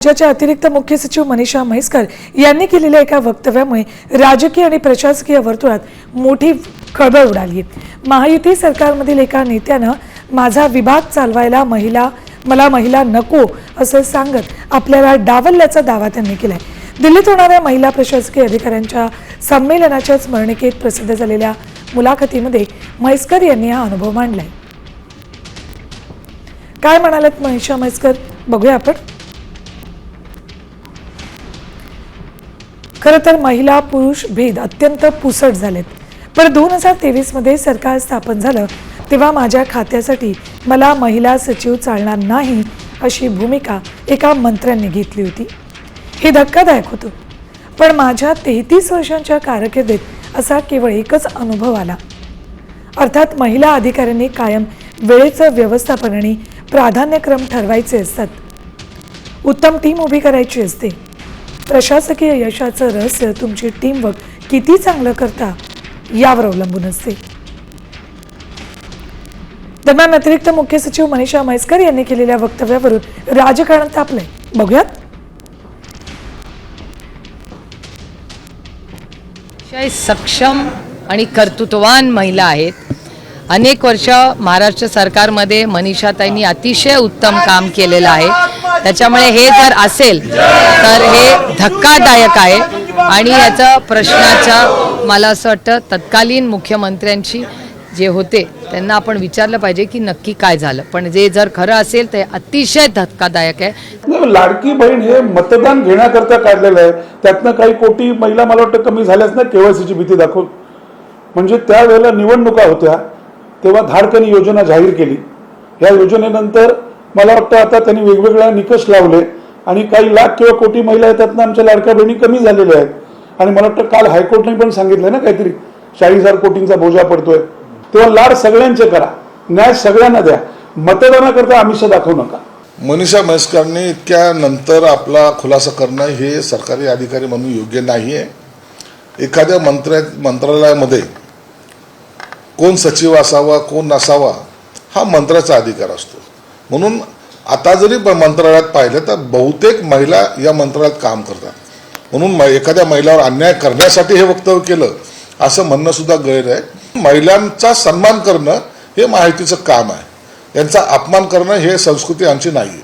राज्याच्या अतिरिक्त मुख्य सचिव मनीषा म्हैसकर यांनी केलेल्या एका वक्तव्यामुळे राजकीय आणि प्रशासकीय वर्तुळात मोठी खळबळ उडाली आहे। महायुती सरकारमधील एका नेत्यानं माझा विभाग चालवायला मला महिला नको असं सांगत आपल्याला डावलल्याचा दावा त्यांनी केलाय। दिल्लीत होणाऱ्या महिला प्रशासकीय अधिकाऱ्यांच्या संमेलनाच्या स्मरणिकेत प्रसिद्ध झालेल्या मुलाखतीमध्ये म्हैसकर यांनी हा अनुभव मांडलाय। काय म्हणालेत मनीषा म्हैसकर बघूया आपण। खरं तर महिला पुरुष भेद अत्यंत पुसट झालेत, पण 2023 मध्ये सरकार स्थापन झालं तेव्हा माझ्या खात्यासाठी मला महिला सचिव चालणार नाही अशी भूमिका एका मंत्र्यांनी घेतली होती। हे धक्कादायक होतं, पण माझ्या 33 वर्षांच्या कारकिर्दीत असा केवळ एकच अनुभव आला। अर्थात महिला अधिकाऱ्यांनी कायम वेळेचं व्यवस्थापन आणि प्राधान्यक्रम ठरवायचे असतात, उत्तम टीम उभी करायची असते। प्रशासकीय यशाचं रहस्य तुमची टीमवर्क किती चांगलं करता यावर अवलंबून असते। दरम्यान अतिरिक्त मुख्य सचिव मनीषा म्हैसकर यांनी केलेल्या वक्तव्यावरून राजकारण तापलंय, बघूयात। सक्षम आणि कर्तृत्ववान महिला आहेत। अनेक वर्ष महाराष्ट्र सरकारमध्ये मनीषाताईंनी अतिशय उत्तम काम केलेलं आहे। त्याच्यामुळे हे जर असेल तर हे धक्कादायक आहे आणि याचा प्रश्नाचा मला असं वाटतं तत्कालीन मुख्यमंत्र्यांची जे होते त्यांना आपण विचारलं पाहिजे की नक्की काय झालं, पण जे जर खरं असेल ते अतिशय धक्कादायक आहे। लाडकी बहीण हे मतदान घेण्याकरता काढलेलं आहे, त्यातनं काही कोटी महिला मला वाटतं कमी झाल्याच ना केवायसीची भीती दाखवून। म्हणजे त्यावेळेला निवडणुका होत्या तेव्हा धाडकनी योजना जाहीर केली। या योजनेनंतर मला वाटतं आता त्यांनी वेगवेगळ्या निकष लावले आणि काही लाख किंवा कोटी महिला आहेत त्यातनं आमच्या लाडक्या बहिणी कमी झालेल्या आहेत। आणि मला वाटतं काल हायकोर्टने पण सांगितलं ना काहीतरी 40,000 कोटींचा बोजा पडतोय। तेव्हा लाड सगळ्यांचे करा, न्याय सगळ्यांना द्या, मतदानाकरता आमिष दाखवू नका। मनीषा म्हैसकरने इतक्या नंतर आपला खुलासा करणं हे सरकारी अधिकारी म्हणून योग्य नाही आहे। एखाद्या मंत्रालयामध्ये कोण सचिव असावा कोण नसावा हा मंत्र्याचा अधिकार असतो। म्हणून आता जरी मंत्रालयात पाहिलं तर बहुतेक महिला या मंत्रालयात काम करतात, म्हणून एखाद्या महिलावर अन्याय करण्यासाठी हे वक्तव्य केलं असं म्हणणं सुद्धा गैर आहे। महिलांचा सन्मान करणं हे महायुतीचं काम आहे, यांचा अपमान करणं हे संस्कृती आमची नाही।